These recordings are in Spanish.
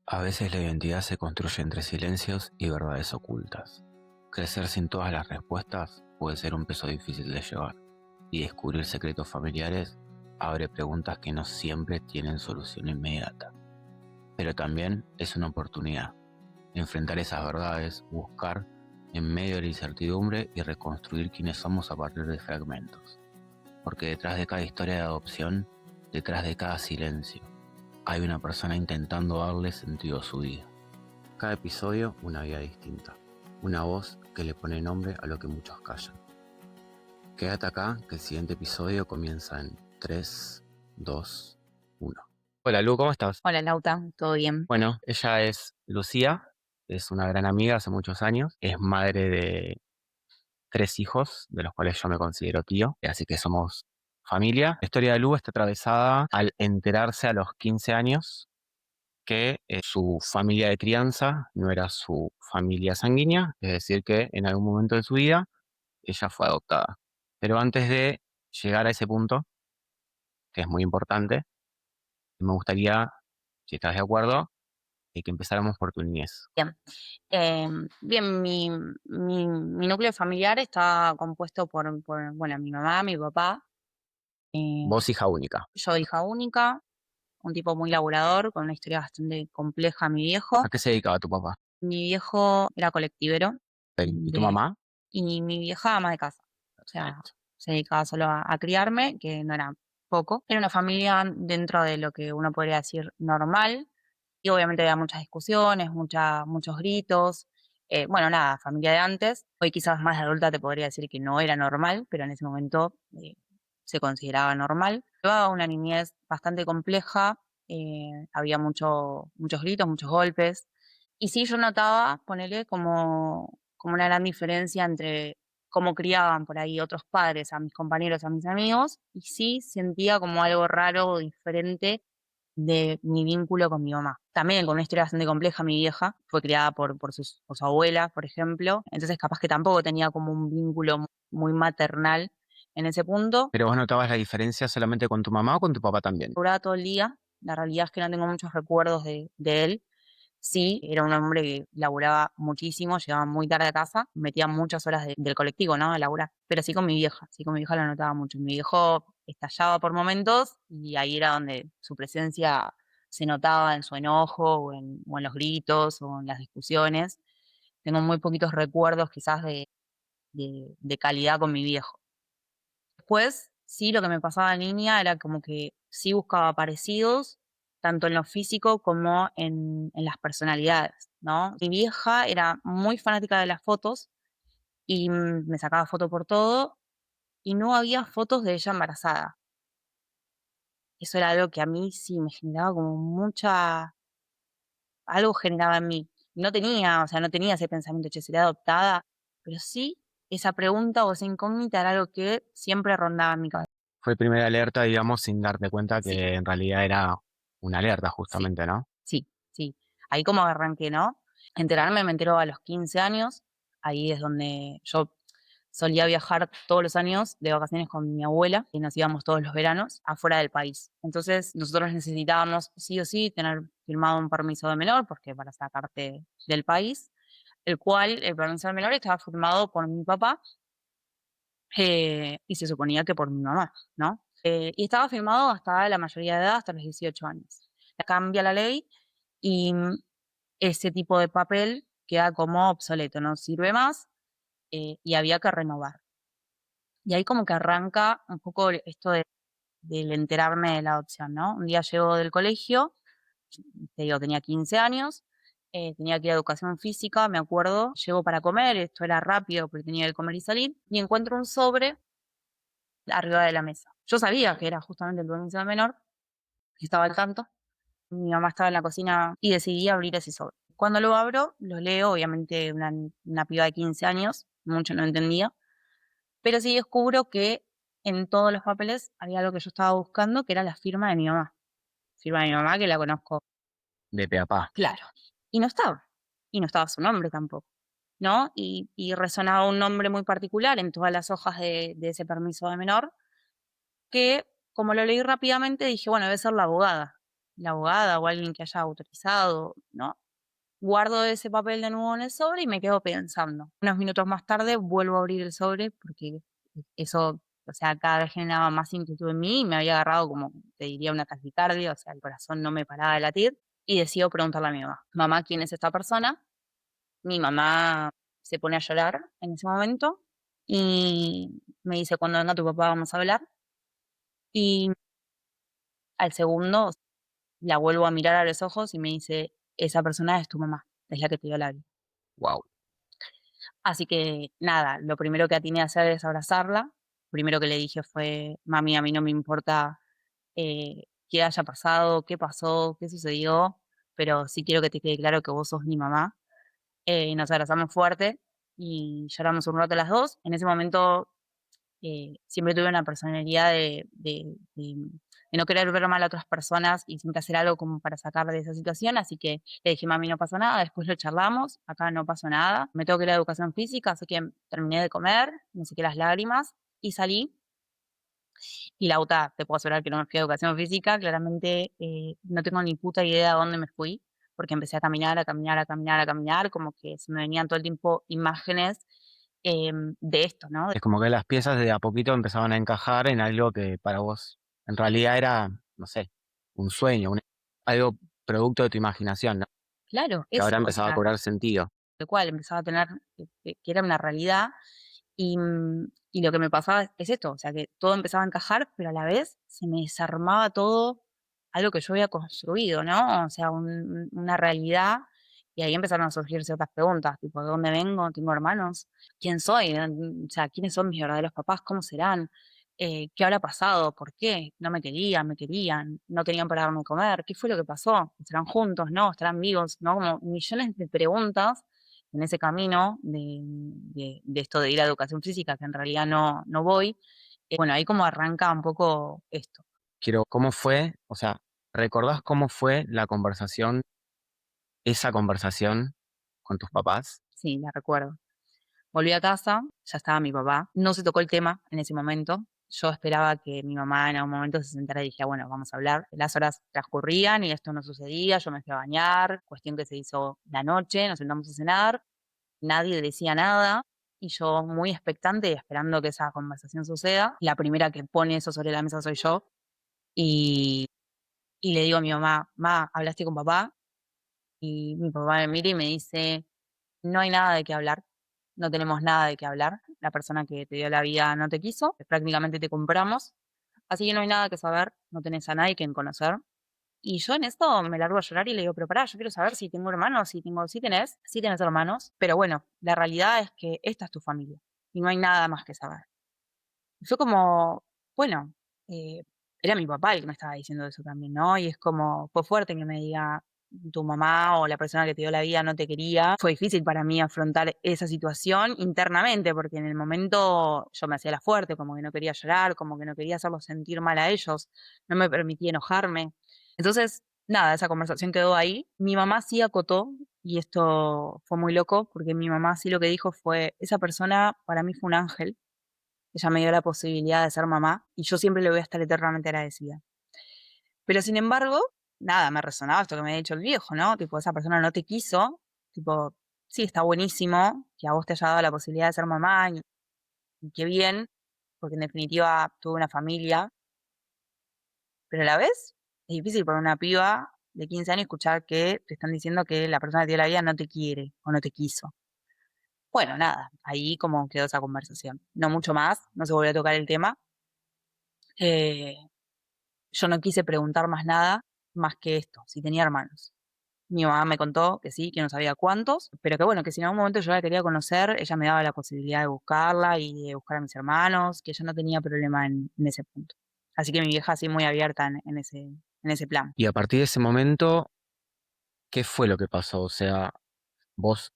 A veces la identidad se construye entre silencios y verdades ocultas. Crecer sin todas las respuestas puede ser un peso difícil de llevar, y descubrir secretos familiares abre preguntas que no siempre tienen solución inmediata. Pero también es una oportunidad, enfrentar esas verdades, buscar en medio de la incertidumbre y reconstruir quiénes somos a partir de fragmentos. Porque detrás de cada historia de adopción, detrás de cada silencio, hay una persona intentando darle sentido a su vida. Cada episodio una vida distinta, una voz que le pone nombre a lo que muchos callan. Quédate acá, que el siguiente episodio comienza en 3, 2, 1. Hola Lu, ¿cómo estás? Hola Lauta, ¿todo bien? Bueno, ella es Lucía, es una gran amiga hace muchos años, es madre de 3 hijos, de los cuales yo me considero tío, así que somos familia. La historia de Lu está atravesada al enterarse a los 15 años que su familia de crianza no era su familia sanguínea, es decir, que en algún momento de su vida ella fue adoptada. Pero antes de llegar a ese punto, que es muy importante, me gustaría, si estás de acuerdo, que empezáramos por tu niñez. Bien. Bien, mi núcleo familiar está compuesto por mi mamá, mi papá, Vos hija única. yo hija única, un tipo muy laburador, con una historia bastante compleja, mi viejo. ¿A qué se dedicaba tu papá? Mi viejo era colectivero ¿Y tu de, mamá? y mi vieja ama de casa. O sea, Perfecto. se dedicaba solo a criarme, que no era poco. Era una familia dentro de lo que uno podría decir normal. Y obviamente había muchas discusiones, muchos gritos. Bueno, nada, familia de antes. Hoy quizás más de adulta te podría decir que no era normal, pero en ese momento se consideraba normal. Llevaba una niñez bastante compleja, había muchos gritos, muchos golpes. Y sí, yo notaba, ponele, como una gran diferencia entre cómo criaban por ahí otros padres a mis compañeros, a mis amigos, y sí sentía como algo raro o diferente de mi vínculo con mi mamá. También con una historia bastante compleja, mi vieja fue criada por su abuela, por ejemplo, entonces capaz que tampoco tenía como un vínculo muy maternal en ese punto. ¿Pero vos notabas la diferencia solamente con tu mamá o con tu papá también? Duraba todo el día, la realidad es que no tengo muchos recuerdos de él. Sí, era un hombre que laburaba muchísimo, llegaba muy tarde a casa, metía muchas horas del colectivo, ¿no? A laburar. Pero sí con mi vieja lo notaba mucho. Mi viejo estallaba por momentos y ahí era donde su presencia se notaba en su enojo o en los gritos o en las discusiones. Tengo muy poquitos recuerdos quizás de calidad con mi viejo. Después, sí, lo que me pasaba de niña era como que sí buscaba parecidos, tanto en lo físico como en las personalidades, ¿no? Mi vieja era muy fanática de las fotos y me sacaba foto por todo y no había fotos de ella embarazada. Eso era algo que a mí sí me generaba como algo generaba en mí. No tenía ese pensamiento, che, ¿seré adoptada? Pero sí, esa pregunta o esa incógnita era algo que siempre rondaba en mi cabeza. Fue primera alerta, digamos, sin darte cuenta Sí, que en realidad era una alerta sí. justamente, ¿no? Sí, sí. Ahí como arranqué, ¿no? Enterarme me enteró a los 15 años. Ahí es donde yo solía viajar todos los años de vacaciones con mi abuela y nos íbamos todos los veranos afuera del país. Entonces nosotros necesitábamos sí o sí tener firmado un permiso de menor porque para sacarte del país, el cual el permiso de menor estaba firmado por mi papá y se suponía que por mi mamá, ¿no? Y estaba firmado hasta la mayoría de edad, hasta los 18 años. Cambia la ley y ese tipo de papel queda como obsoleto, no sirve más y había que renovar. Y ahí como que arranca un poco esto del enterarme de la adopción, ¿no? Un día llego del colegio, te digo, tenía 15 años, tenía que ir a educación física, me acuerdo, llego para comer, esto era rápido porque tenía que comer y salir, y encuentro un sobre arriba de la mesa. Yo sabía que era justamente el permiso de menor, que estaba al tanto. Mi mamá estaba en la cocina y decidí abrir ese sobre. Cuando lo abro, lo leo, obviamente una piba de 15 años, mucho no entendía, pero sí descubro que en todos los papeles había algo que yo estaba buscando, que era la firma de mi mamá. Firma de mi mamá, que la conozco, De pe a pa. claro. Y no estaba. Y no estaba su nombre tampoco, ¿no? Y resonaba un nombre muy particular en todas las hojas de ese permiso de menor, que como lo leí rápidamente dije, bueno, debe ser la abogada. la abogada o alguien que haya autorizado, ¿no? Guardo ese papel de nuevo en el sobre y me quedo pensando. Unos minutos más tarde vuelvo a abrir el sobre porque eso, o sea, cada vez generaba más inquietud en mí y me había agarrado como, te diría, una taquicardia, o sea, el corazón no me paraba de latir y decido preguntarle a mi mamá, mamá, ¿quién es esta persona? Mi mamá se pone a llorar en ese momento y me dice, cuando venga tu papá vamos a hablar. Y al segundo la vuelvo a mirar a los ojos y me dice, esa persona es tu mamá, es la que te dio la vida. Wow. Así que nada, lo primero que atiné a hacer es abrazarla. Lo primero que le dije fue, mami, a mí no me importa qué haya pasado, qué pasó, qué sucedió, pero sí quiero que te quede claro que vos sos mi mamá. Nos abrazamos fuerte y lloramos un rato las dos. En ese momento siempre tuve una personalidad de no querer ver mal a otras personas y siempre hacer algo como para sacar de esa situación, así que le dije, mami, no pasa nada, después lo charlamos, acá no pasó nada, me tengo que ir a educación física, así que terminé de comer, me sequé las lágrimas y salí. Y Lauta, te puedo asegurar que no me fui a educación física, claramente no tengo ni puta idea de dónde me fui, porque empecé a caminar, a caminar, a caminar, a caminar, como que se me venían todo el tiempo imágenes de esto, ¿no? Es como que las piezas de a poquito empezaban a encajar en algo que para vos en realidad era, no sé, un sueño, algo producto de tu imaginación, ¿no? Claro, Que ahora eso, o empezaba a sea, cobrar sentido. tal cual, empezaba a tener, que era una realidad. Y lo que me pasaba es esto, o sea, que todo empezaba a encajar, pero a la vez se me desarmaba todo algo que yo había construido, ¿no? O sea, una realidad. Y ahí empezaron a surgir ciertas preguntas, tipo, ¿de dónde vengo? ¿Tengo hermanos? ¿Quién soy? O sea, ¿quiénes son mis verdaderos papás? ¿Cómo serán? ¿Qué habrá pasado? ¿Por qué? ¿No me querían? ¿Me querían? ¿No tenían para darme a comer? ¿Qué fue lo que pasó? ¿Estarán juntos? ¿No? ¿Estarán vivos? ¿No? Como millones de preguntas en ese camino de esto de ir a educación física, que en realidad no voy. Bueno, ahí como arranca un poco esto. Quiero, ¿cómo fue? O sea, ¿recordás cómo fue la conversación, esa conversación con tus papás? Sí, la recuerdo. Volví a casa, ya estaba mi papá. No se tocó el tema en ese momento. Yo esperaba que mi mamá en algún momento se sentara y dijera, bueno, vamos a hablar. Las horas transcurrían y esto no sucedía. Yo me fui a bañar, cuestión que se hizo la noche, nos sentamos a cenar, nadie decía nada. Y yo muy expectante y esperando que esa conversación suceda. La primera que pone eso sobre la mesa soy yo. Y, y le digo a mi mamá, ma, ¿hablaste con papá? Y mi papá me mira y me dice, no hay nada de qué hablar, no tenemos nada de qué hablar. La persona que te dio la vida no te quiso, prácticamente te compramos, así que no hay nada que saber, no tenés a nadie que conocer. Y yo en esto me largo a llorar y le digo, pero pará, yo quiero saber si tengo hermanos, sí tenés hermanos, pero bueno, la realidad es que esta es tu familia y no hay nada más que saber. Y fue como, bueno, eh, era mi papá el que me estaba diciendo eso también, ¿no? Y es como, fue fuerte que me diga, tu mamá o la persona que te dio la vida no te quería. Fue difícil para mí afrontar esa situación internamente, porque en el momento yo me hacía la fuerte, como que no quería llorar, como que no quería hacerlos sentir mal a ellos, no me permitía enojarme. Entonces, nada, esa conversación quedó ahí. Mi mamá sí acotó, y esto fue muy loco, porque mi mamá sí lo que dijo fue, esa persona para mí fue un ángel, ella me dio la posibilidad de ser mamá y yo siempre le voy a estar eternamente agradecida. Pero sin embargo, nada, me resonaba esto que me había dicho el viejo, ¿no? Tipo, esa persona no te quiso, tipo, sí, está buenísimo que a vos te haya dado la posibilidad de ser mamá y qué bien, porque en definitiva tuve una familia, pero a la vez es difícil para una piba de 15 años escuchar que te están diciendo que la persona que te dio la vida no te quiere o no te quiso. Bueno, nada, ahí como quedó esa conversación. No mucho más, no se volvió a tocar el tema. Eh, Yo no quise preguntar más nada, más que esto, si tenía hermanos. Mi mamá me contó que sí, que no sabía cuántos, pero que bueno, que si en algún momento yo la quería conocer, ella me daba la posibilidad de buscarla y de buscar a mis hermanos, que ella no tenía problema en ese punto. Así que mi vieja así muy abierta en ese plan. Y a partir de ese momento, ¿qué fue lo que pasó? O sea, vos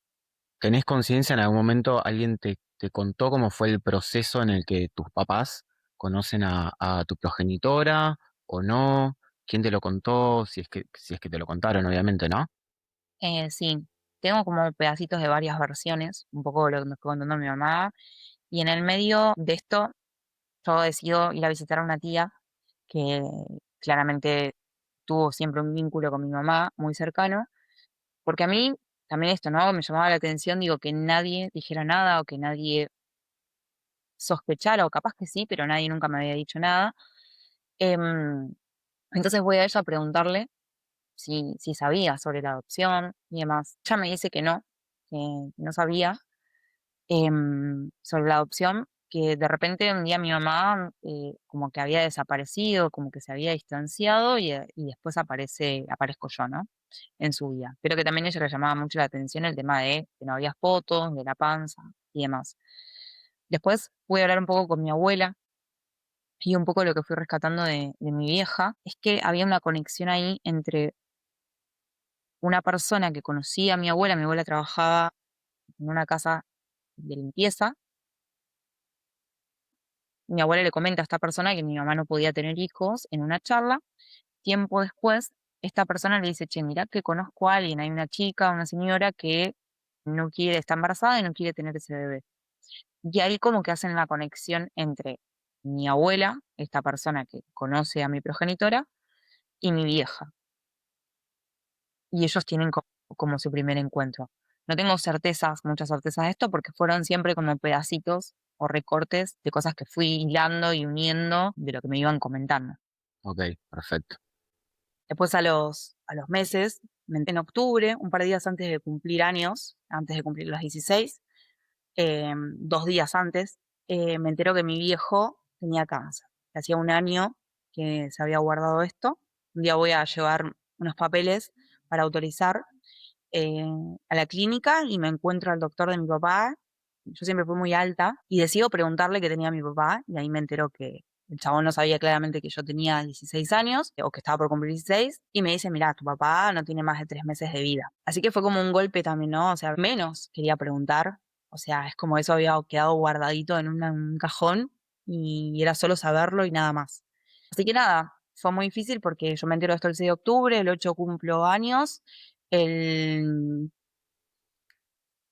¿tenés conciencia en algún momento alguien te contó cómo fue el proceso en el que tus papás conocen a tu progenitora o no? ¿Quién te lo contó? Si es que te lo contaron, obviamente, ¿no? Sí, tengo como pedacitos de varias versiones, un poco lo que me fue contando mi mamá, y en el medio de esto yo decido ir a visitar a una tía que claramente tuvo siempre un vínculo con mi mamá muy cercano, porque a mí también esto, ¿no? Me llamaba la atención, digo, que nadie dijera nada o que nadie sospechara, o capaz que sí, pero nadie nunca me había dicho nada. Em, entonces voy a ella a preguntarle si sabía sobre la adopción y demás. Ella me dice que no sabía sobre la adopción, que de repente un día mi mamá como que había desaparecido, como que se había distanciado y después aparezco yo, ¿no? En su vida. Pero que también a ella le llamaba mucho la atención el tema de que no había fotos, de la panza y demás. Después voy a hablar un poco con mi abuela y un poco lo que fui rescatando de mi vieja, es que había una conexión ahí entre una persona que conocía a mi abuela trabajaba en una casa de limpieza. Mi abuela le comenta a esta persona que mi mamá no podía tener hijos en una charla. Tiempo después, esta persona le dice, che, mirá que conozco a alguien, hay una chica, una señora que no quiere, está embarazada y no quiere tener ese bebé. Y ahí como que hacen la conexión entre mi abuela, esta persona que conoce a mi progenitora, y mi vieja. Y ellos tienen como su primer encuentro. No tengo certezas, muchas certezas de esto, porque fueron siempre como pedacitos o recortes de cosas que fui hilando y uniendo de lo que me iban comentando. Ok, perfecto. Después a los meses, en octubre, un par de días antes de cumplir años, antes de cumplir los 16, 2 días antes, me entero que mi viejo tenía cáncer. Hacía un año que se había guardado esto. Un día voy a llevar unos papeles para autorizar eh, a la clínica y me encuentro al doctor de mi papá. Yo siempre fui muy alta y decido preguntarle qué tenía mi papá y ahí me entero que el chabón no sabía claramente que yo tenía 16 años o que estaba por cumplir 16 y me dice, mira, tu papá no tiene más de 3 meses de vida. Así que fue como un golpe también, ¿no? O sea, menos quería preguntar. O sea, es como eso había quedado guardadito en un cajón y era solo saberlo y nada más. Así que nada, fue muy difícil porque yo me entero de esto el 6 de octubre, el 8 cumplo años, el,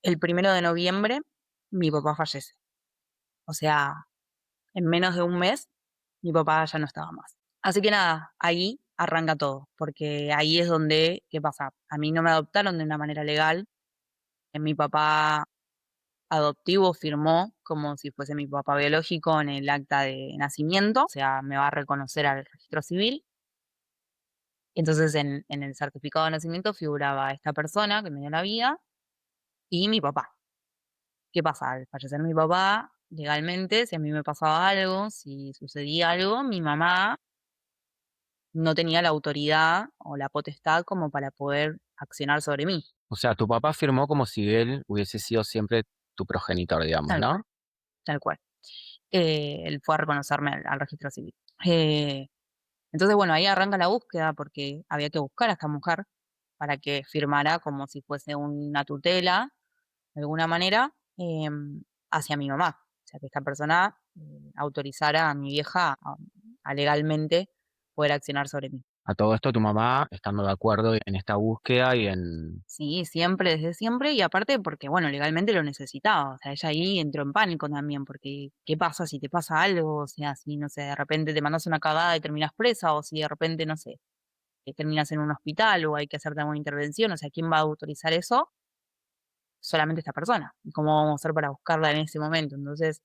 el 1 de noviembre mi papá fallece. O sea, en menos de un mes mi papá ya no estaba más. Así que nada, ahí arranca todo, porque ahí es donde, ¿qué pasa? A mí no me adoptaron de una manera legal. Mi papá adoptivo firmó como si fuese mi papá biológico en el acta de nacimiento, o sea, me va a reconocer al registro civil. Entonces en el certificado de nacimiento figuraba esta persona que me dio la vida y mi papá. ¿Qué pasa? Al fallecer mi papá, legalmente, si a mí me pasaba algo, si sucedía algo, mi mamá no tenía la autoridad o la potestad como para poder accionar sobre mí. O sea, tu papá firmó como si él hubiese sido siempre tu progenitor, digamos, Tal cual, ¿no? tal cual. Él fue a reconocerme al registro civil. Eh, entonces, bueno, ahí arranca la búsqueda porque había que buscar a esta mujer para que firmara como si fuese una tutela, de alguna manera, hacia mi mamá. O sea, que esta persona autorizara a mi vieja a legalmente poder accionar sobre mí. A todo esto tu mamá estando de acuerdo en esta búsqueda y en... Sí, siempre, desde siempre, y aparte porque, bueno, legalmente lo necesitaba. O sea, ella ahí entró en pánico también, porque ¿qué pasa si te pasa algo? O sea, si, no sé, de repente te mandas una cagada y terminas presa, o si de repente, no sé, terminas en un hospital o hay que hacerte alguna intervención, o sea, ¿quién va a autorizar eso? Solamente esta persona. ¿Y cómo vamos a hacer para buscarla en ese momento? Entonces,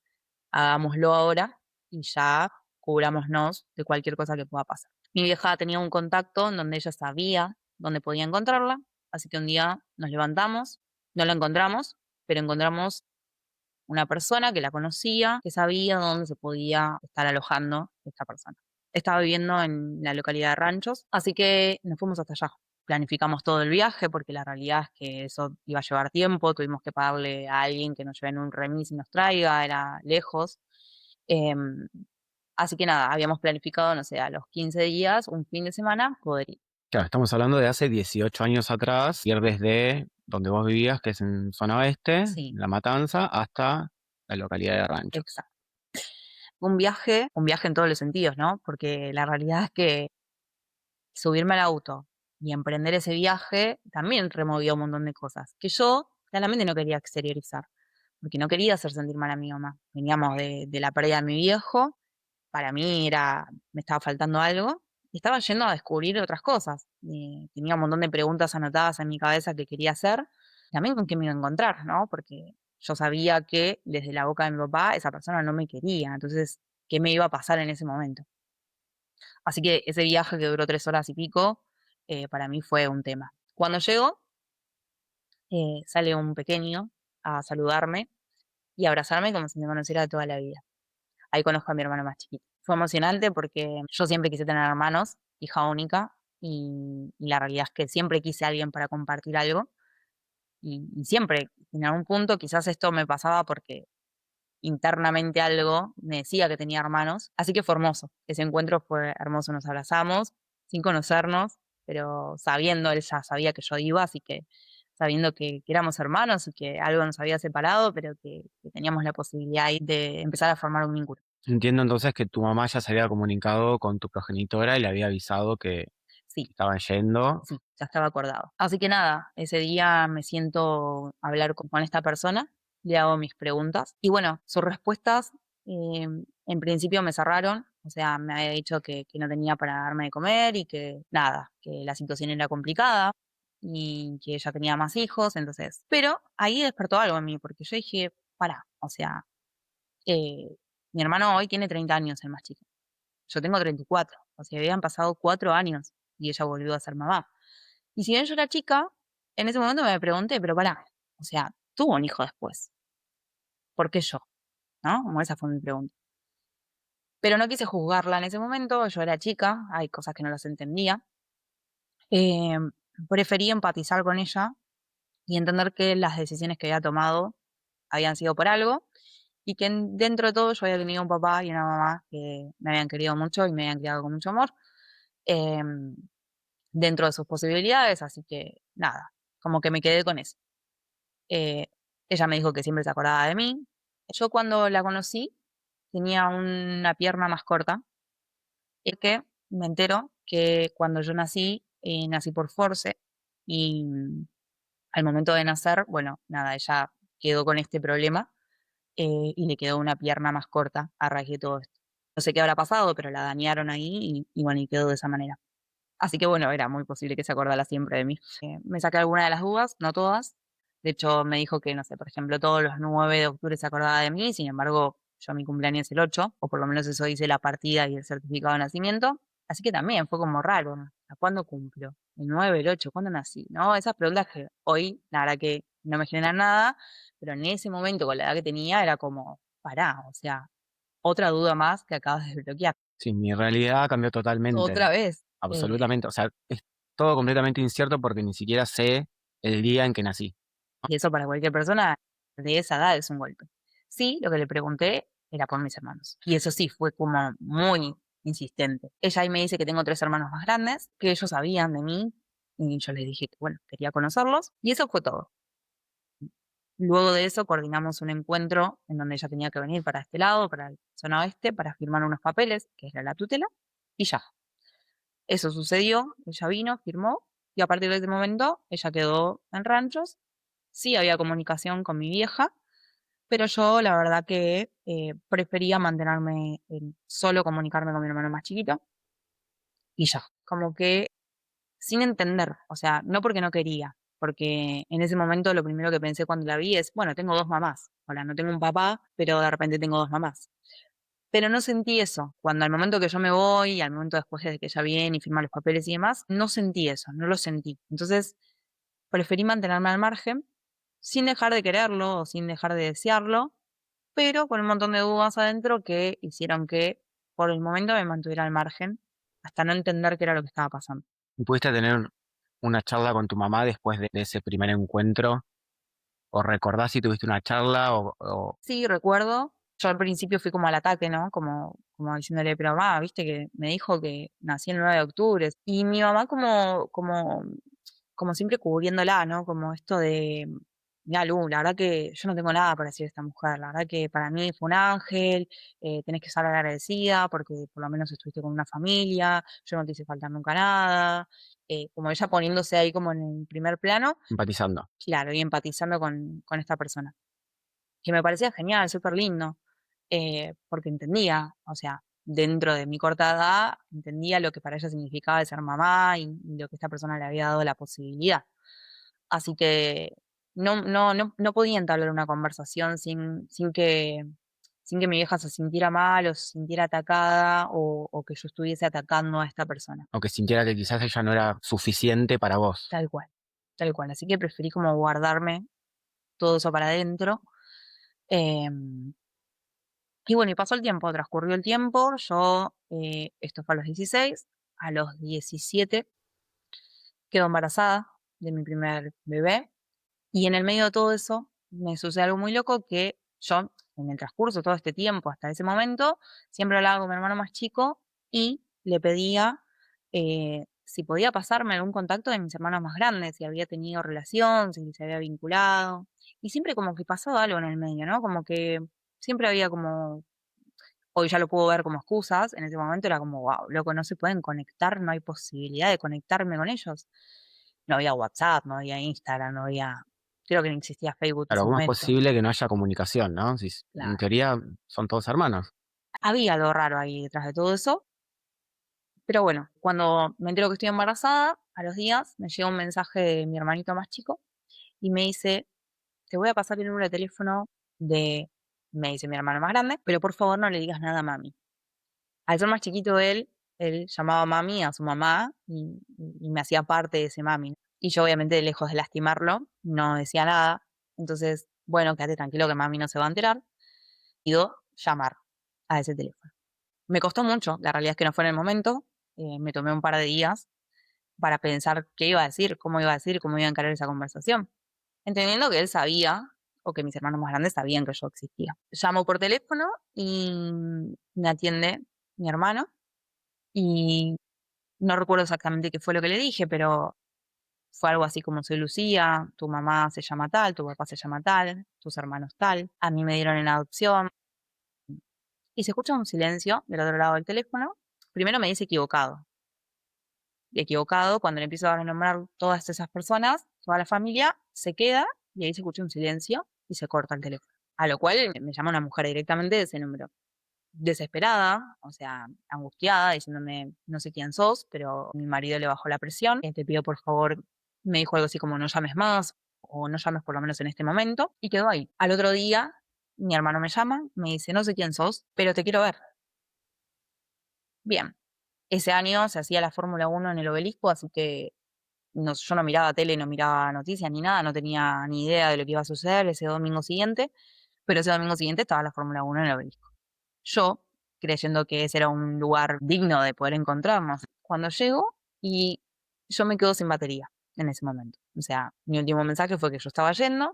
hagámoslo ahora y ya cubrámonos de cualquier cosa que pueda pasar. Mi vieja tenía un contacto en donde ella sabía dónde podía encontrarla, así que un día nos levantamos, no la encontramos, pero encontramos una persona que la conocía, que sabía dónde se podía estar alojando esta persona. Estaba viviendo en la localidad de Ranchos, así que nos fuimos hasta allá. Planificamos todo el viaje porque la realidad es que eso iba a llevar tiempo, tuvimos que pagarle a alguien que nos lleve en un remis y nos traiga, era lejos. Em, Así que nada, habíamos planificado, no sé, a los 15 días, un fin de semana, poder ir. Claro, estamos hablando de hace 18 años atrás, ir desde donde vos vivías, que es en zona oeste, Sí, La Matanza, hasta la localidad de Rancho. exacto. Un viaje en todos los sentidos, ¿no? Porque la realidad es que subirme al auto y emprender ese viaje también removió un montón de cosas que yo claramente no quería exteriorizar, porque no quería hacer sentir mal a mi mamá. Veníamos de la pérdida de mi viejo, para mí me estaba faltando algo y estaba yendo a descubrir otras cosas. Tenía un montón de preguntas anotadas en mi cabeza que quería hacer, también con qué me iba a encontrar, ¿no? Porque yo sabía que desde la boca de mi papá esa persona no me quería, entonces, ¿qué me iba a pasar en ese momento? Así que ese viaje que duró 3 horas y pico, para mí fue un tema. Cuando llego, sale un pequeño a saludarme y abrazarme como si me conociera de toda la vida. Ahí conozco a mi hermano más chiquito. Fue emocionante porque yo siempre quise tener hermanos, hija única, y la realidad es que siempre quise a alguien para compartir algo, y siempre, en algún punto, quizás esto me pasaba porque internamente algo me decía que tenía hermanos, así que fue hermoso. Ese encuentro fue hermoso, nos abrazamos sin conocernos, pero sabiendo, él ya sabía que yo iba, así que sabiendo que éramos hermanos y que algo nos había separado, pero que teníamos la posibilidad ahí de empezar a formar un vínculo. Entiendo entonces que tu mamá ya se había comunicado con tu progenitora y le había avisado que Sí, estaban yendo. sí, ya estaba acordado. Así que nada, ese día me siento a hablar con esta persona, le hago mis preguntas y bueno, sus respuestas en principio me cerraron, o sea, me había dicho que no tenía para darme de comer y que nada, que la situación era complicada y que ella tenía más hijos, entonces, pero ahí despertó algo en mí, porque yo dije, para, o sea, eh, mi hermano hoy tiene 30 años, el más chico. Yo tengo 34, o sea, habían pasado 4 años y ella volvió a ser mamá. Y si bien yo era chica, en ese momento me pregunté, pero pará, o sea, tuvo un hijo después, ¿por qué yo? ¿No? Como esa fue mi pregunta. Pero no quise juzgarla en ese momento, yo era chica, hay cosas que no las entendía. Em, Preferí empatizar con ella y entender que las decisiones que había tomado habían sido por algo y que dentro de todo yo había tenido un papá y una mamá que me habían querido mucho y me habían criado con mucho amor. em, Dentro de sus posibilidades, así que nada, como que me quedé con eso. Eh, Ella me dijo que siempre se acordaba de mí. Yo cuando la conocí tenía una pierna más corta, y que me entero que cuando yo nací, nací por force y al momento de nacer, bueno, nada, ella quedó con este problema y le quedó una pierna más corta a raíz de todo esto. No sé qué habrá pasado, pero la dañaron ahí y bueno, y quedó de esa manera. Así que bueno, era muy posible que se acordara siempre de mí. Me saqué alguna de las dudas, no todas. De hecho, me dijo que, no sé, por ejemplo, todos los 9 de octubre se acordaba de mí, sin embargo, yo mi cumpleaños es el 8, o por lo menos eso dice la partida y el certificado de nacimiento. Así que también fue como raro, ¿no? ¿A cuándo cumplo? ¿El 9, el 8? ¿Cuándo nací? ¿No? Esas preguntas que hoy, la verdad que no me generan nada, pero en ese momento, con la edad que tenía, era como, pará, o sea, otra duda más que acabas de desbloquear. Sí, mi realidad cambió totalmente, Otra vez. absolutamente. O sea, es todo completamente incierto porque ni siquiera sé el día en que nací. Y eso para cualquier persona de esa edad es un golpe. Sí, lo que le pregunté era por mis hermanos. Y eso sí, fue como muy insistente. Ella ahí me dice que tengo 3 hermanos más grandes, que ellos sabían de mí, y yo les dije que, bueno, quería conocerlos, y eso fue todo. Luego de eso coordinamos un encuentro en donde ella tenía que venir para este lado, para la zona oeste, para firmar unos papeles, que era la tutela, y ya. Eso sucedió, ella vino, firmó, y a partir de ese momento ella quedó en ranchos. Sí había comunicación con mi vieja, pero yo la verdad que prefería mantenerme en solo comunicarme con mi hermano más chiquito y ya. Como que sin entender, o sea, no porque no quería, porque en ese momento lo primero que pensé cuando la vi es, bueno, tengo 2 mamás. Hola, no tengo un papá, pero de repente tengo 2 mamás. Pero no sentí eso. Cuando al momento que yo me voy, y al momento después de que ella viene y firma los papeles y demás, no sentí eso, no lo sentí. Entonces, preferí mantenerme al margen, sin dejar de quererlo o sin dejar de desearlo, pero con un montón de dudas adentro que hicieron que por el momento me mantuviera al margen, hasta no entender qué era lo que estaba pasando. ¿Y pudiste tener una charla con tu mamá después de ese primer encuentro? ¿O recordás si tuviste una charla o Sí, recuerdo, yo al principio fui como al ataque, ¿no? Como diciéndole, pero mamá, viste que me dijo que nací el 9 de octubre. Y mi mamá como siempre cubriéndola, ¿no? Como esto de, mira, Lu, la verdad que yo no tengo nada para decir a esta mujer, la verdad que para mí fue un ángel, tenés que estar agradecida porque por lo menos estuviste con una familia, yo no te hice faltar nunca nada, como ella poniéndose ahí como en el primer plano, empatizando? claro, y empatizando con esta persona, que me parecía genial, súper lindo, porque entendía, o sea, dentro de mi corta edad, entendía lo que para ella significaba de ser mamá y lo que esta persona le había dado la posibilidad. Así que no podía entablar una conversación sin que mi vieja se sintiera mal o se sintiera atacada o que yo estuviese atacando a esta persona. O que sintiera que quizás ella no era suficiente para vos. Tal cual, tal cual. Así que preferí como guardarme todo eso para adentro. Em, y bueno, y pasó el tiempo, transcurrió el tiempo. Yo, esto fue a los 16, a los 17 quedo embarazada de mi primer bebé. Y en el medio de todo eso, me sucede algo muy loco que yo, en el transcurso de todo este tiempo, hasta ese momento, siempre hablaba con mi hermano más chico y le pedía si podía pasarme algún contacto de mis hermanos más grandes, si había tenido relación, si se había vinculado. Y siempre como que pasaba algo en el medio, ¿no? Como que siempre había como, hoy ya lo puedo ver como excusas, en ese momento era como, wow, loco, no se pueden conectar, no hay posibilidad de conectarme con ellos. No había WhatsApp, no había Instagram, no había, creo que no existía Facebook en Claro, ese ¿cómo es momento. posible que no haya comunicación, no? Si en Claro. teoría son todos hermanos. Había algo raro ahí detrás de todo eso, pero bueno, cuando me entero que estoy embarazada, a los días me llega un mensaje de mi hermanito más chico y me dice: "Te voy a pasar el número de teléfono de", me dice, "mi hermano más grande, pero por favor no le digas nada a mami". Al ser más chiquito él llamaba mami a su mamá y me hacía parte de ese mami. Y yo, obviamente, lejos de lastimarlo, no decía nada. Entonces, bueno, quédate tranquilo que mami no se va a enterar. Pido llamar a ese teléfono. Me costó mucho, la realidad es que no fue en el momento. Me tomé un par de días para pensar qué iba a decir, cómo iba a decir, cómo iba a encarar esa conversación. Entendiendo que él sabía, o que mis hermanos más grandes sabían que yo existía. Llamo por teléfono y me atiende mi hermano y no recuerdo exactamente qué fue lo que le dije, pero fue algo así como: "Soy Lucía, tu mamá se llama tal, tu papá se llama tal, tus hermanos tal, a mí me dieron en adopción". Y se escucha un silencio del otro lado del teléfono. Primero me dice equivocado. Y equivocado, cuando le empiezo a nombrar todas esas personas, toda la familia, se queda y ahí se escucha un silencio y se corta el teléfono. A lo cual me llama una mujer directamente de ese número. Desesperada, o sea, angustiada, diciéndome: "No sé quién sos, pero mi marido le bajó la presión, te pido por favor", me dijo algo así como: "No llames más, o no llames por lo menos en este momento", y quedó ahí. Al otro día, mi hermano me llama, me dice: "No sé quién sos, pero te quiero ver". Bien, ese año se hacía la Fórmula 1 en el Obelisco, así que yo no miraba tele, no miraba noticias ni nada, no tenía ni idea de lo que iba a suceder ese domingo siguiente, pero ese domingo siguiente estaba la Fórmula 1 en el Obelisco. Yo, creyendo que ese era un lugar digno de poder encontrarnos, cuando llego y yo me quedo sin batería en ese momento. O sea, mi último mensaje fue que yo estaba yendo,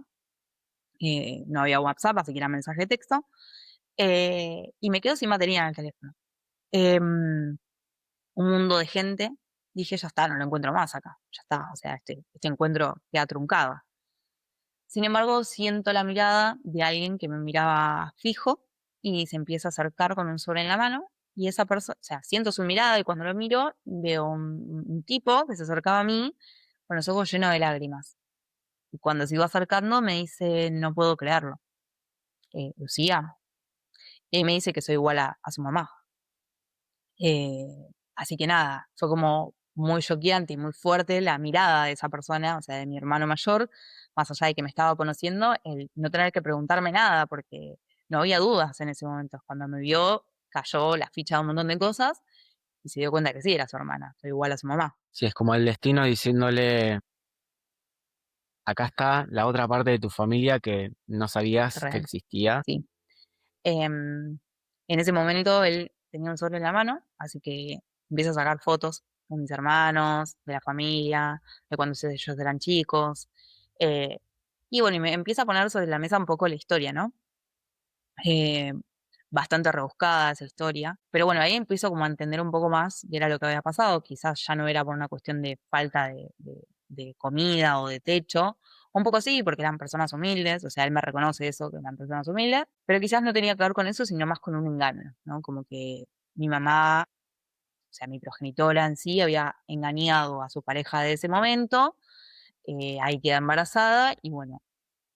no había WhatsApp, así que era mensaje de texto, y me quedo sin batería en el teléfono. Em, un mundo de gente, dije: "Ya está, no lo encuentro más acá, ya está, o sea, este encuentro queda truncado". Sin embargo, siento la mirada de alguien que me miraba fijo y se empieza a acercar con un sobre en la mano y esa persona, o sea, siento su mirada y cuando lo miro veo un tipo que se acercaba a mí con los ojos llenos de lágrimas. Y cuando se iba acercando me dice: "No puedo creerlo, Lucía". Y ahí me dice que soy igual a su mamá. Eh, así que nada, fue como muy choqueante y muy fuerte la mirada de esa persona, o sea, de mi hermano mayor, más allá de que me estaba conociendo, el no tener que preguntarme nada, porque no había dudas en ese momento. Cuando me vio, cayó la ficha de un montón de cosas y se dio cuenta que sí, era su hermana, soy igual a su mamá. Sí, es como el destino diciéndole, acá está la otra parte de tu familia que no sabías que Real, existía. sí. En ese momento él tenía un sobre en la mano, así que empiezo a sacar fotos de mis hermanos, de la familia, de cuando ellos eran chicos. eh, y bueno, y me empieza a poner sobre la mesa un poco la historia, ¿no? Eh, bastante rebuscada esa historia. Pero bueno, ahí empiezo como a entender un poco más qué era lo que había pasado. Quizás ya no era por una cuestión de falta de comida o de techo. Un poco sí, porque eran personas humildes, o sea, él me reconoce eso, que eran personas humildes, pero quizás no tenía que ver con eso, sino más con un engaño, ¿no? Como que mi mamá, o sea, mi progenitora en sí, había engañado a su pareja de ese momento, ahí queda embarazada y bueno,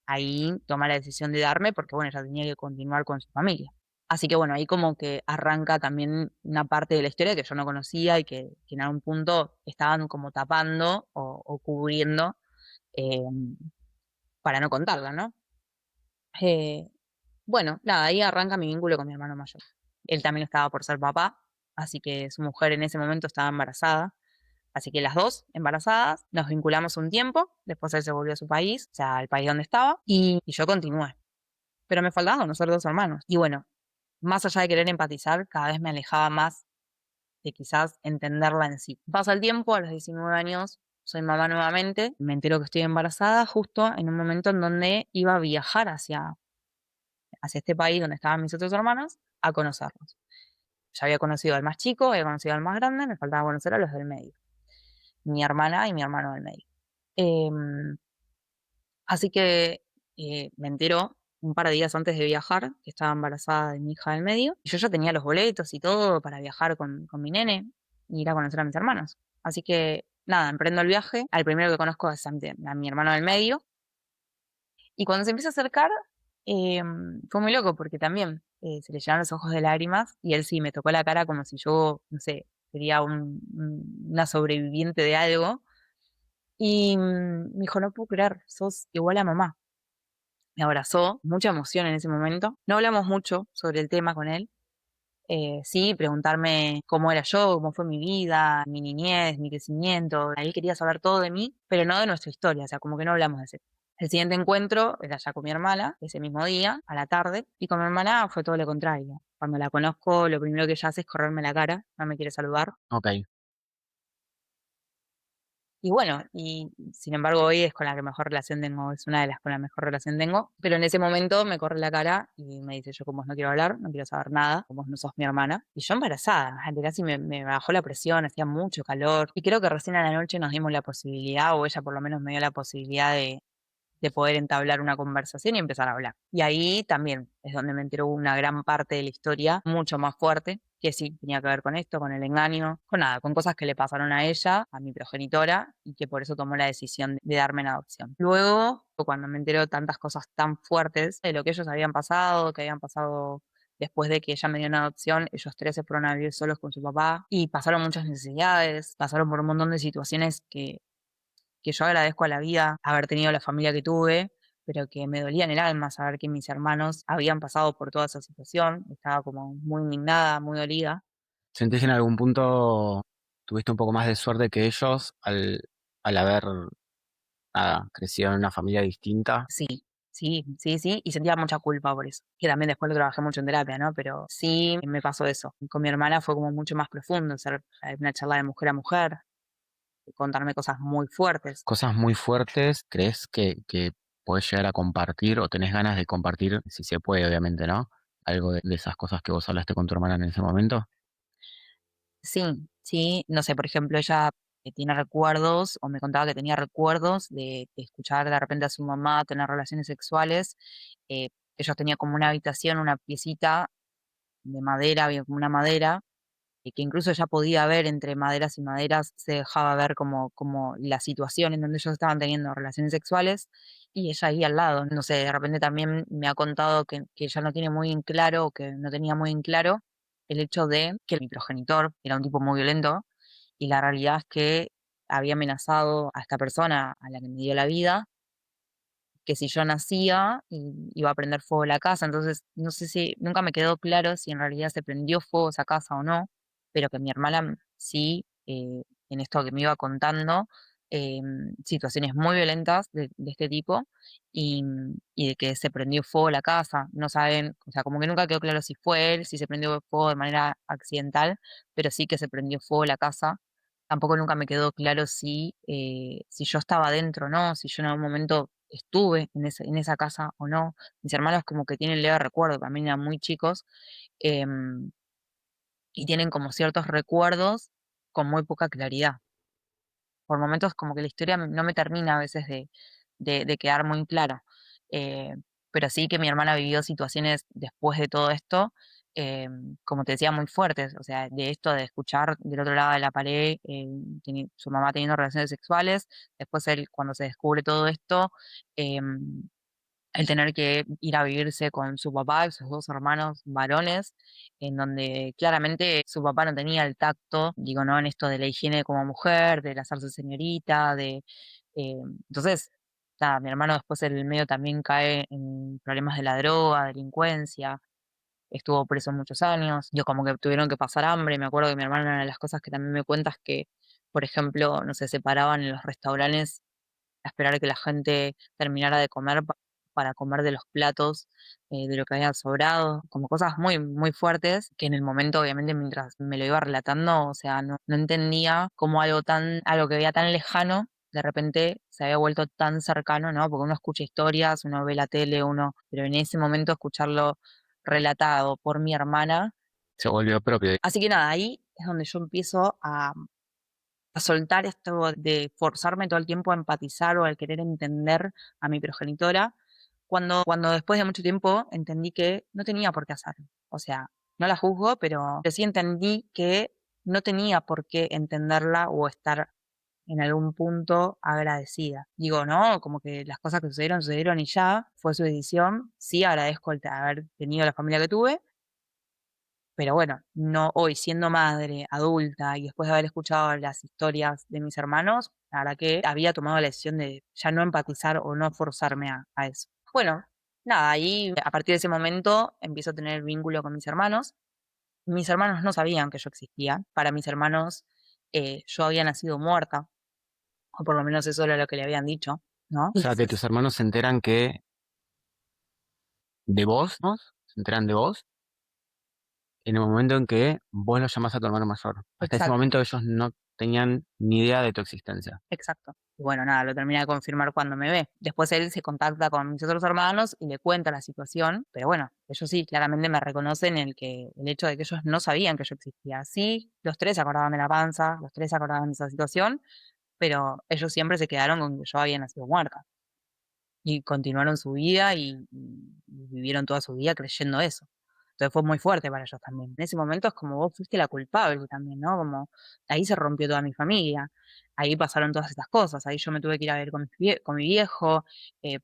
ahí toma la decisión de darme porque, bueno, ella tenía que continuar con su familia. Así que bueno, ahí como que arranca también una parte de la historia que yo no conocía y que en algún punto estaban como tapando o cubriendo para no contarla, ¿no? Eh, bueno, nada, ahí arranca mi vínculo con mi hermano mayor. Él también estaba por ser papá, así que su mujer en ese momento estaba embarazada. Así que las dos embarazadas, nos vinculamos un tiempo, después él se volvió a su país, o sea, al país donde estaba, y yo continué. Pero me faltaban conocer dos hermanos. Y bueno, más allá de querer empatizar, cada vez me alejaba más de quizás entenderla en sí. Pasa el tiempo, a los 19 años soy mamá nuevamente, me entero que estoy embarazada justo en un momento en donde iba a viajar hacia este país donde estaban mis otros hermanos a conocerlos. Ya había conocido al más chico, había conocido al más grande, me faltaba conocer a los del medio, mi hermana y mi hermano del medio. Em, Así que me entero un par de días antes de viajar que estaba embarazada de mi hija del medio. Y yo ya tenía los boletos y todo para viajar con mi nene y ir a conocer a mis hermanos. Así que nada, emprendo el viaje. Al primero que conozco es a mi hermano del medio. Y cuando se empieza a acercar, fue muy loco porque también se le llenaron los ojos de lágrimas y él sí me tocó la cara como si yo, no sé, sería una sobreviviente de algo. Y me dijo, no puedo creer, sos igual a mamá. Me abrazó, mucha emoción en ese momento. No hablamos mucho sobre el tema con él. Sí, preguntarme cómo era yo, cómo fue mi vida, mi niñez, mi crecimiento. Él quería saber todo de mí, pero no de nuestra historia, o sea, como que no hablamos de eso. El siguiente encuentro era ya con mi hermana, ese mismo día, a la tarde, y con mi hermana fue todo lo contrario. Cuando la conozco, lo primero que ella hace es correrme la cara, no me quiere saludar. Ok. Y bueno, y sin embargo hoy es con la que mejor relación tengo, es una de las con la mejor relación tengo, pero en ese momento me corre la cara y me dice, yo con vos no quiero hablar, no quiero saber nada, con vos no sos mi hermana. Y yo embarazada, gente, casi me bajó la presión, hacía mucho calor. Y creo que recién a la noche nos dimos la posibilidad, o ella por lo menos me dio la posibilidad de poder entablar una conversación y empezar a hablar. Y ahí también es donde me enteró una gran parte de la historia, mucho más fuerte, que sí tenía que ver con esto, con el engaño, con nada, con cosas que le pasaron a ella, a mi progenitora, y que por eso tomó la decisión de darme en adopción. Luego, cuando me enteró tantas cosas tan fuertes de lo que ellos habían pasado, que habían pasado después de que ella me dio una adopción, ellos tres se fueron a vivir solos con su papá y pasaron muchas necesidades, pasaron por un montón de situaciones que yo agradezco a la vida haber tenido la familia que tuve, pero que me dolía en el alma saber que mis hermanos habían pasado por toda esa situación. Estaba como muy indignada, muy dolida. ¿Sentís que en algún punto tuviste un poco más de suerte que ellos al haber crecido en una familia distinta? Sí, sí, sí, sí, y sentía mucha culpa por eso. Que también después lo trabajé mucho en terapia, ¿no? Pero sí me pasó eso. Con mi hermana fue como mucho más profundo, ser una charla de mujer a mujer, contarme cosas muy fuertes. Cosas muy fuertes, ¿crees que podés llegar a compartir o tenés ganas de compartir, si se puede, obviamente, ¿no? Algo de esas cosas que vos hablaste con tu hermana en ese momento. Sí, sí, no sé, por ejemplo, ella tiene recuerdos, o me contaba que tenía recuerdos de escuchar de repente a su mamá tener relaciones sexuales. Ellos tenían como una habitación, una piecita de madera, había como una madera, y que incluso ella podía ver entre maderas y maderas, se dejaba ver como la situación en donde ellos estaban teniendo relaciones sexuales, y ella ahí al lado. No sé, de repente también me ha contado que ella no tiene muy en claro, o que no tenía muy en claro el hecho de que mi progenitor era un tipo muy violento, y la realidad es que había amenazado a esta persona a la que me dio la vida, que si yo nacía iba a prender fuego la casa. Entonces no sé si, nunca me quedó claro si en realidad se prendió fuego esa casa o no, pero que mi hermana sí, en esto que me iba contando, situaciones muy violentas de este tipo, y de que se prendió fuego la casa. No saben, o sea, como que nunca quedó claro si fue él, si se prendió fuego de manera accidental, pero sí que se prendió fuego la casa. Tampoco nunca me quedó claro si yo estaba dentro o no, si yo en algún momento estuve en esa casa o no. Mis hermanos como que tienen leve recuerdo, también eran muy chicos, em, y tienen como ciertos recuerdos con muy poca claridad. Por momentos como que la historia no me termina a veces de quedar muy clara. Eh, pero sí que mi hermana vivió situaciones después de todo esto, como te decía, muy fuertes. O sea, de esto de escuchar del otro lado de la pared, su mamá teniendo relaciones sexuales, después él, cuando se descubre todo esto, em, el tener que ir a vivirse con su papá y sus 2 hermanos varones, en donde claramente su papá no tenía el tacto, digo, ¿no? En esto de la higiene como mujer, del hacerse señorita, eh, entonces, nada, mi hermano después en el medio también cae en problemas de la droga, delincuencia, estuvo preso muchos años, yo como que tuvieron que pasar hambre, me acuerdo que mi hermano una de las cosas que también me cuenta es que, por ejemplo, no sé, se paraban en los restaurantes a esperar a que la gente terminara de comer para comer de los platos, de lo que había sobrado, como cosas muy, muy fuertes que en el momento, obviamente, mientras me lo iba relatando, o sea, no entendía cómo algo que veía tan lejano, de repente se había vuelto tan cercano, ¿no? Porque uno escucha historias, uno ve la tele, pero en ese momento escucharlo relatado por mi hermana. Se volvió propio. Así que nada, ahí es donde yo empiezo a soltar esto de forzarme todo el tiempo a empatizar o al querer entender a mi progenitora, cuando después de mucho tiempo entendí que no tenía por qué hacerlo. O sea, no la juzgo, pero sí entendí que no tenía por qué entenderla o estar en algún punto agradecida. Digo, no, como que las cosas que sucedieron, sucedieron y ya, fue su decisión. Sí agradezco el haber tenido la familia que tuve, pero bueno, no hoy siendo madre, adulta y después de haber escuchado las historias de mis hermanos, la verdad que había tomado la decisión de ya no empatizar o no forzarme a eso. Bueno, nada, ahí a partir de ese momento empiezo a tener vínculo con mis hermanos. Mis hermanos no sabían que yo existía. Para mis hermanos yo había nacido muerta, o por lo menos eso era lo que le habían dicho, ¿no? O sea, que tus hermanos se enteran que de vos, ¿no? Se enteran de vos en el momento en que vos lo llamás a tu hermano mayor. Hasta ese Exacto. momento ellos no tenían ni idea de tu existencia. Exacto. Y bueno, nada, lo termina de confirmar cuando me ve. Después él se contacta con mis otros hermanos y le cuenta la situación, pero bueno, ellos sí, claramente me reconocen el hecho de que ellos no sabían que yo existía. Sí, los tres se acordaban de la panza, los tres se acordaban de esa situación, pero ellos siempre se quedaron con que yo había nacido muerta. Y continuaron su vida y vivieron toda su vida creyendo eso. Entonces fue muy fuerte para ellos también. En ese momento es como vos fuiste la culpable también, ¿no? Como ahí se rompió toda mi familia, ahí pasaron todas estas cosas, ahí yo me tuve que ir a ver con mi viejo,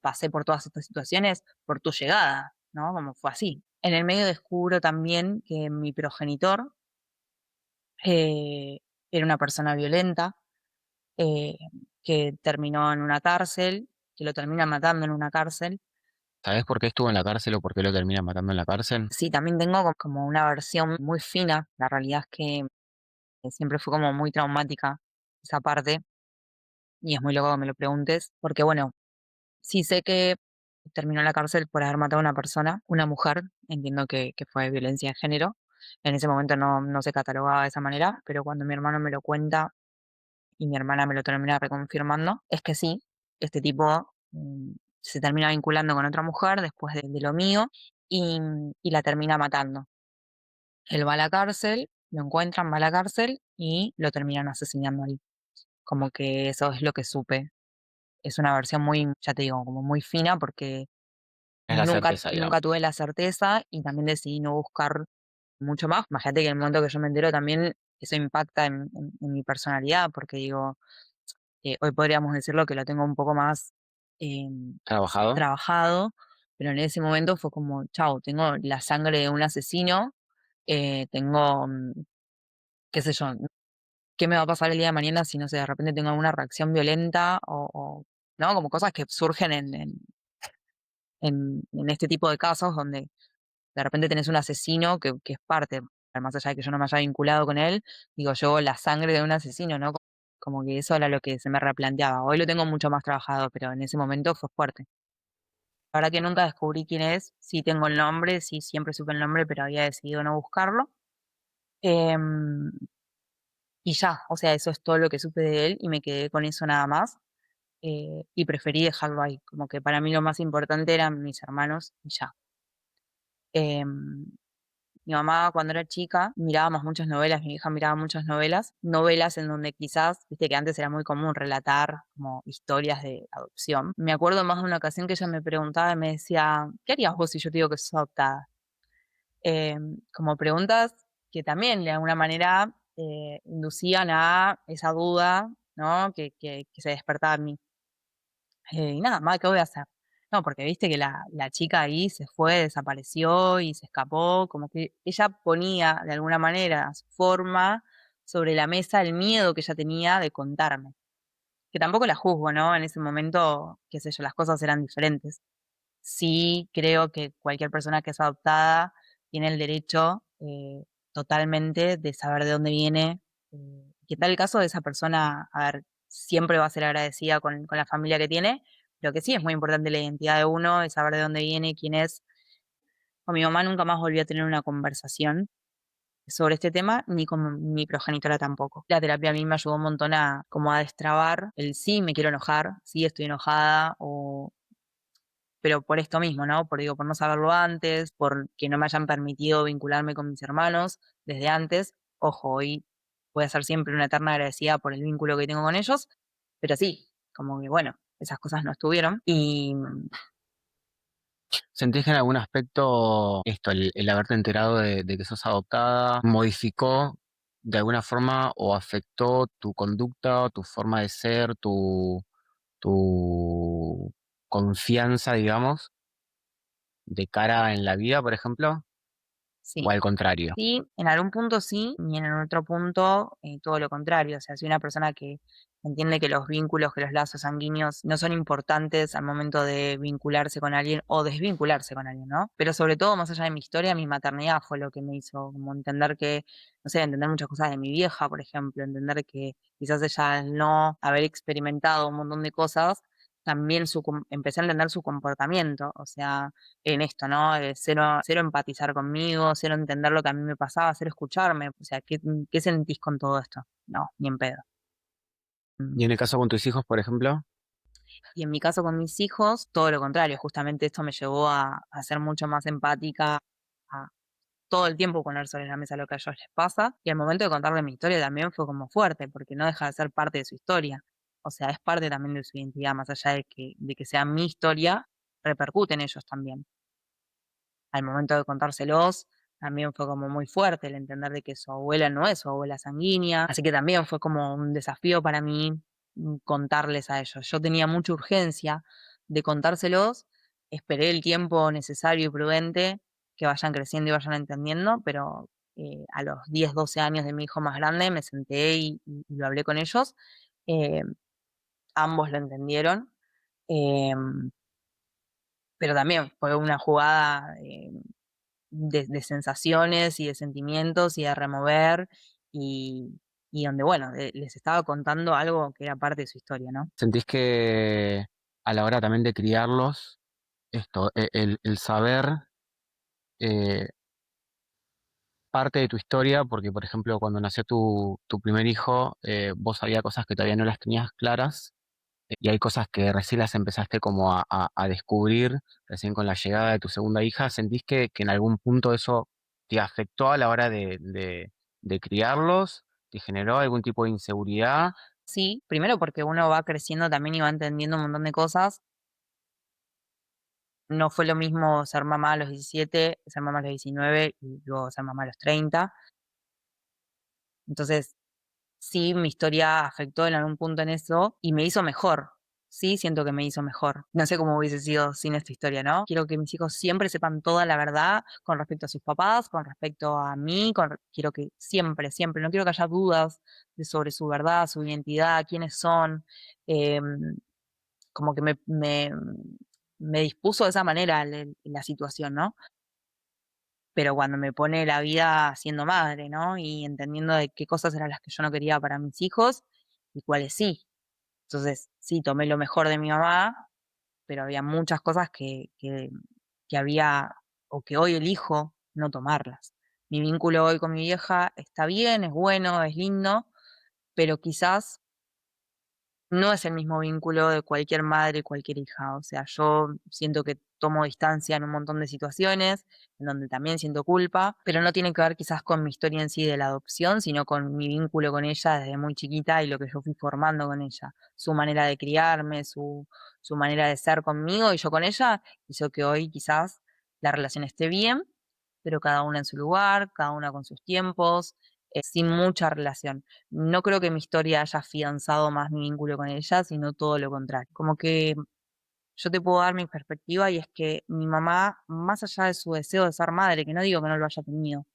pasé por todas estas situaciones por tu llegada, ¿no? Como fue así. En el medio descubro también que mi progenitor eh, era una persona violenta, eh, que terminó en una cárcel, que lo terminan matando en una cárcel. ¿Sabés por qué estuvo en la cárcel o por qué lo terminan matando en la cárcel? Sí, también tengo como una versión muy fina. La realidad es que siempre fue como muy traumática esa parte y es muy loco que me lo preguntes, porque bueno, sí sé que terminó en la cárcel por haber matado a una persona, una mujer, entiendo que fue violencia de género. En ese momento no se catalogaba de esa manera, pero cuando mi hermano me lo cuenta y mi hermana me lo termina reconfirmando, es que sí, este tipo se termina vinculando con otra mujer después de lo mío y la termina matando. Él va a la cárcel, lo encuentran, va a la cárcel y lo terminan asesinando ahí. Como que eso es lo que supe. Es una versión muy, ya te digo, como muy fina porque Es la nunca, certeza, digamos. nunca tuve la certeza y también decidí no buscar mucho más. Imagínate que en el momento que yo me entero también eso impacta en mi personalidad porque digo, hoy podríamos decirlo que lo tengo un poco más ¿Trabajado? trabajado, pero en ese momento fue como, chau, tengo la sangre de un asesino, tengo, qué sé yo, qué me va a pasar el día de mañana si, no sé, de repente tengo alguna reacción violenta ¿no? Como cosas que surgen en este tipo de casos donde de repente tenés un asesino que es parte, más allá de que yo no me haya vinculado con él, digo, yo la sangre de un asesino, ¿no? Como que eso era lo que se me replanteaba. Hoy lo tengo mucho más trabajado, pero en ese momento fue fuerte. La verdad que nunca descubrí quién es, sí tengo el nombre, sí siempre supe el nombre, pero había decidido no buscarlo. Em, y ya, o sea, eso es todo lo que supe de él y me quedé con eso nada más. Y preferí dejarlo ahí, como que para mí lo más importante eran mis hermanos y ya. Em, Mi mamá cuando era chica mirábamos muchas novelas, mi hija miraba muchas novelas, novelas en donde quizás, viste que antes era muy común relatar como historias de adopción. Me acuerdo más de una ocasión que ella me preguntaba y me decía, ¿qué harías vos si yo te digo que sos adoptada? Como preguntas que también de alguna manera inducían a esa duda, ¿no? Que se despertaba en mí. Y nada, más, ¿qué voy a hacer? No, porque viste que la chica ahí se fue, desapareció y se escapó, como que ella ponía de alguna manera a su forma sobre la mesa el miedo que ella tenía de contarme. Que tampoco la juzgo, ¿no? En ese momento, qué sé yo, las cosas eran diferentes. Sí creo que cualquier persona que es adoptada tiene el derecho totalmente de saber de dónde viene. Que tal el caso de esa persona, a ver, siempre va a ser agradecida con la familia que tiene, pero que sí es muy importante la identidad de uno, de saber de dónde viene, quién es. Con mi mamá nunca más volví a tener una conversación sobre este tema, ni con mi progenitora tampoco. La terapia a mí me ayudó un montón a como a destrabar el sí me quiero enojar, sí estoy enojada, pero por esto mismo, ¿no? Por no saberlo antes, por que no me hayan permitido vincularme con mis hermanos desde antes. Ojo, hoy voy a ser siempre una eterna agradecida por el vínculo que tengo con ellos, pero sí, como que bueno, esas cosas no estuvieron. Y ¿Sentís que en algún aspecto esto, el haberte enterado de que sos adoptada, modificó de alguna forma o afectó tu conducta, tu forma de ser, tu confianza, digamos, de cara en la vida, por ejemplo? ¿O sí, al contrario? sí, en algún punto sí, y en el otro punto todo lo contrario. O sea, soy una persona que entiende que los vínculos, que los lazos sanguíneos no son importantes al momento de vincularse con alguien o desvincularse con alguien, ¿no? Pero sobre todo, más allá de mi historia, mi maternidad fue lo que me hizo como entender que, no sé, entender muchas cosas de mi vieja, por ejemplo, entender que quizás ella al no haber experimentado un montón de cosas, también empecé a entender su comportamiento, o sea, en esto, ¿no? Cero empatizar conmigo, cero entender lo que a mí me pasaba, cero escucharme. O sea, ¿qué sentís con todo esto? No, ni en pedo. Y Mm. en el caso con tus hijos, por ejemplo, Y en mi caso con mis hijos, todo lo contrario. Justamente esto me llevó a ser mucho más empática, a todo el tiempo poner sobre la mesa lo que a ellos les pasa. Y al momento de contarle mi historia también fue como fuerte, porque no deja de ser parte de su historia. O sea, es parte también de su identidad, más allá de que sea mi historia, repercute en ellos también. Al momento de contárselos, también fue como muy fuerte el entender de que su abuela no es su abuela sanguínea, así que también fue como un desafío para mí contarles a ellos. Yo tenía mucha urgencia de contárselos, esperé el tiempo necesario y prudente que vayan creciendo y vayan entendiendo, pero a los 10, 12 años de mi hijo más grande me senté y lo hablé con ellos. eh, Ambos lo entendieron. em, pero también fue una jugada de sensaciones y de sentimientos y de remover y donde, bueno, les estaba contando algo que era parte de su historia, ¿no? ¿sentís que a la hora también de criarlos, esto, el saber eh, parte de tu historia, porque por ejemplo cuando nació tu primer hijo, vos había cosas que todavía no las tenías claras y hay cosas que recién las empezaste como a descubrir recién con la llegada de tu segunda hija. ¿Sentís que en algún punto eso te afectó a la hora de criarlos? ¿Te generó algún tipo de inseguridad? Sí, primero porque uno va creciendo también y va entendiendo un montón de cosas. No fue lo mismo ser mamá a los 17, ser mamá a los 19 y luego ser mamá a los 30. Entonces, sí, mi historia afectó en algún punto en eso y me hizo mejor. Sí, siento que me hizo mejor. No sé cómo hubiese sido sin esta historia, ¿no? Quiero que mis hijos siempre sepan toda la verdad con respecto a sus papás, con respecto a mí, quiero que siempre, siempre, no quiero que haya dudas sobre su verdad, su identidad, quiénes son. Em, Como que me dispuso de esa manera la situación, ¿no? Pero cuando me pone la vida siendo madre, ¿no? Y entendiendo de qué cosas eran las que yo no quería para mis hijos y cuáles sí. Entonces, sí, tomé lo mejor de mi mamá, pero había muchas cosas que había o que hoy elijo no tomarlas. Mi vínculo hoy con mi vieja está bien, es bueno, es lindo, pero quizás no es el mismo vínculo de cualquier madre y cualquier hija. O sea, yo siento que tomo distancia en un montón de situaciones, en donde también siento culpa, pero no tiene que ver quizás con mi historia en sí de la adopción, sino con mi vínculo con ella desde muy chiquita y lo que yo fui formando con ella. Su manera de criarme, su manera de ser conmigo y yo con ella, hizo que hoy quizás la relación esté bien, pero cada una en su lugar, cada una con sus tiempos, sin mucha relación. No creo que mi historia haya afianzado más mi vínculo con ella, sino todo lo contrario. Como que yo te puedo dar mi perspectiva y es que mi mamá, más allá de su deseo de ser madre, que no digo que no lo haya tenido,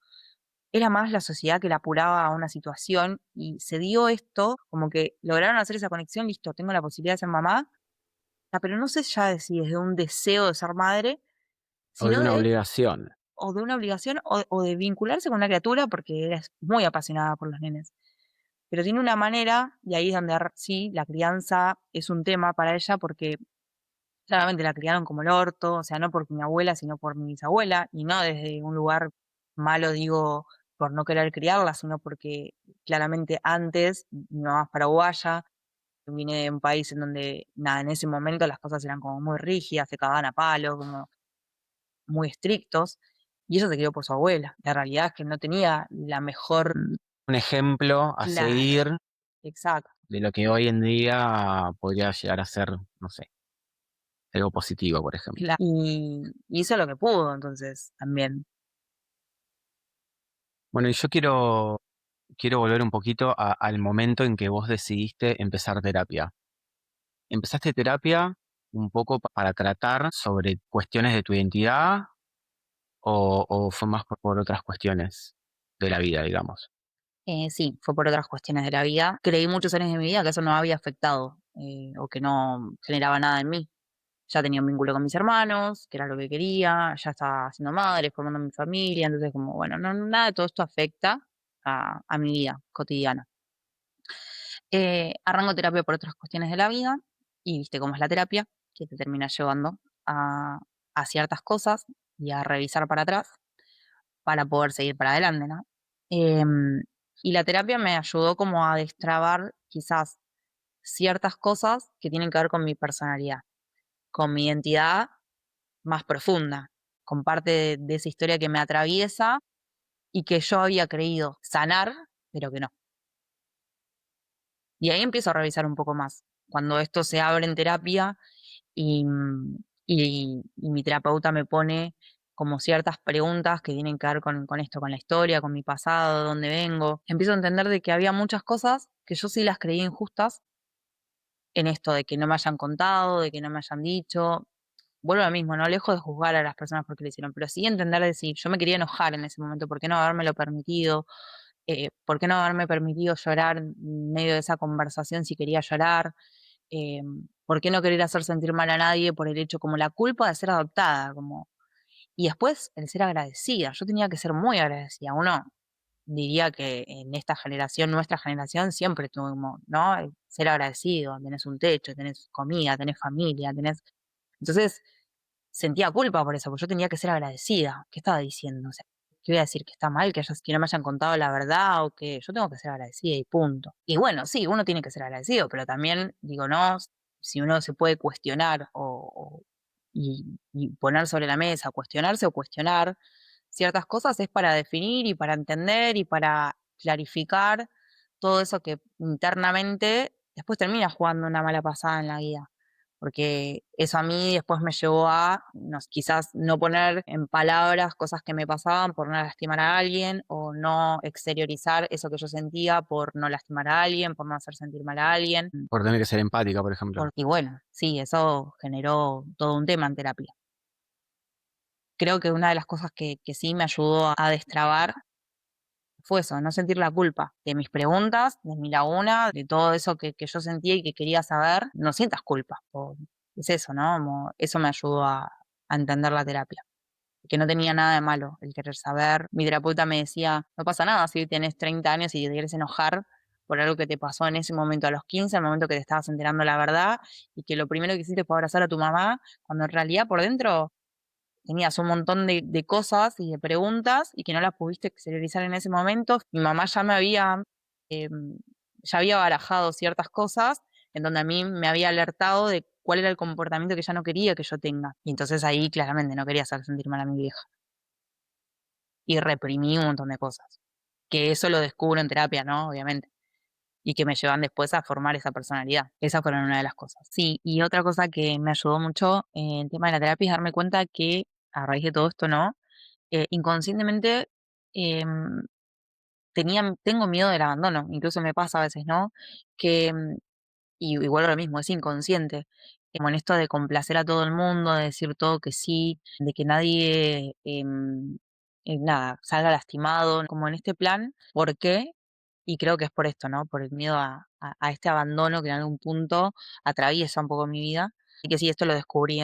era más la sociedad que la apuraba a una situación y se dio esto, como que lograron hacer esa conexión, listo, tengo la posibilidad de ser mamá, pero no sé ya de si es de un deseo de ser madre, O de sino una de, obligación. o de una obligación o de vincularse con una criatura porque era muy apasionada por los nenes. Pero tiene una manera, y ahí es donde sí, la crianza es un tema para ella porque claramente la criaron como el orto, o sea, no por mi abuela, sino por mi bisabuela, y no desde un lugar malo, digo, por no querer criarla, sino porque claramente antes, mi mamá es paraguaya, vine de un país en donde, nada, en ese momento las cosas eran como muy rígidas, se cagaban a palo, como muy estrictos, y ella se crió por su abuela. La realidad es que no tenía la mejor, Un ejemplo a claro, seguir exacto, de lo que hoy en día podría llegar a ser, no sé, algo positivo, por ejemplo. y hizo lo que pudo, entonces, también. Bueno, y yo quiero volver un poquito al momento en que vos decidiste empezar terapia. ¿Empezaste terapia un poco para tratar sobre cuestiones de tu identidad o fue más por otras cuestiones de la vida, digamos? Sí, fue por otras cuestiones de la vida. Creí muchos años de mi vida que eso no me había afectado o que no generaba nada en mí. Ya tenía un vínculo con mis hermanos, que era lo que quería, ya estaba siendo madre, formando mi familia, entonces como, bueno, no, nada de todo esto afecta a mi vida cotidiana. Arranco terapia por otras cuestiones de la vida y viste cómo es la terapia, que te termina llevando a, a ciertas cosas y a revisar para atrás para poder seguir para adelante, ¿no? Em, y la terapia me ayudó como a destrabar quizás ciertas cosas que tienen que ver con mi personalidad, con mi identidad más profunda, con parte de esa historia que me atraviesa y que yo había creído sanar, pero que no. Y ahí empiezo a revisar un poco más. Cuando esto se abre en terapia y, y mi terapeuta me pone como ciertas preguntas que tienen que ver con esto, con la historia, con mi pasado, de dónde vengo. Empiezo a entender de que había muchas cosas que yo sí las creí injustas en esto de que no me hayan contado, de que no me hayan dicho. Vuelvo a lo mismo, no lejos de juzgar a las personas porque lo hicieron, pero sí entender de si yo me quería enojar en ese momento, ¿por qué no habérmelo permitido? ¿Por qué no haberme permitido llorar en medio de esa conversación si quería llorar? ¿Por qué no querer hacer sentir mal a nadie por el hecho como la culpa de ser adoptada? Como... Y después el ser agradecida. Yo tenía que ser muy agradecida. Uno diría que en esta generación, nuestra generación, siempre tuvimos, ¿no? El ser agradecido. Tenés un techo, tenés comida, tenés familia, tenés... Entonces sentía culpa por eso, porque yo tenía que ser agradecida. ¿Qué estaba diciendo? O sea, ¿qué voy a decir? ¿Que está mal que no me hayan contado la verdad o que yo tengo que ser agradecida y punto? Y bueno, sí, uno tiene que ser agradecido, pero también digo, no, si uno se puede cuestionar y poner sobre la mesa, cuestionarse o cuestionar ciertas cosas es para definir y para entender y para clarificar todo eso que internamente después termina jugando una mala pasada en la vida porque eso a mí después me llevó a quizás no poner en palabras cosas que me pasaban por no lastimar a alguien o no exteriorizar eso que yo sentía por no lastimar a alguien, por no hacer sentir mal a alguien. Por tener que ser empática, por ejemplo. Y bueno, sí, eso generó todo un tema en terapia. Creo que una de las cosas que sí me ayudó a destrabar fue eso, no sentir la culpa de mis preguntas, de mi laguna, de todo eso que yo sentía y que quería saber, no sientas culpa. Es eso, ¿no? Como eso me ayudó a entender la terapia. Que no tenía nada de malo el querer saber. Mi terapeuta me decía, no pasa nada si tenés 30 años y te quieres enojar por algo que te pasó en ese momento a los 15, al momento que te estabas enterando la verdad, y que lo primero que hiciste fue abrazar a tu mamá, cuando en realidad por dentro tenías un montón de cosas y de preguntas y que no las pudiste exteriorizar en ese momento. Mi mamá em, ya había barajado ciertas cosas en donde a mí me había alertado de cuál era el comportamiento que ella no quería que yo tenga. Y entonces ahí claramente no quería hacer sentir mal a mi vieja. Y reprimí un montón de cosas. Que eso lo descubro en terapia, ¿no? Obviamente. Y que me llevan después a formar esa personalidad. Esas fueron una de las cosas. Sí, y otra cosa que me ayudó mucho en el tema de la terapia es darme cuenta que a raíz de todo esto, ¿no? Inconscientemente em, tengo miedo del abandono, incluso me pasa a veces, ¿no? Que, y vuelvo a lo mismo, es inconsciente, como en esto de complacer a todo el mundo, de decir todo que sí, de que nadie, nada, salga lastimado, como en este plan. ¿Por qué? Y creo que es por esto, ¿no? Por el miedo a este abandono que en algún punto atraviesa un poco mi vida. Y que sí, esto lo descubrí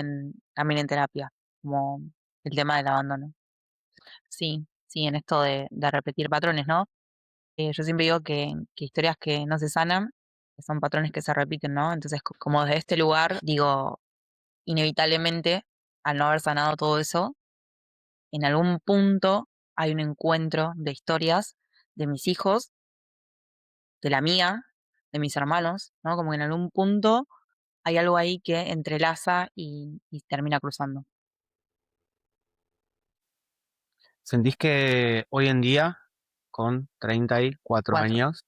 también en terapia, como el tema del abandono. Sí, sí, en esto de repetir patrones, ¿no? Yo siempre digo que historias que no se sanan son patrones que se repiten, ¿no? Entonces, como desde este lugar, digo, inevitablemente, al no haber sanado todo eso, en algún punto hay un encuentro de historias de mis hijos, de la mía, de mis hermanos, ¿no? Como que en algún punto hay algo ahí que entrelaza y termina cruzando. ¿Sentís que hoy en día, con 34 Cuatro. años,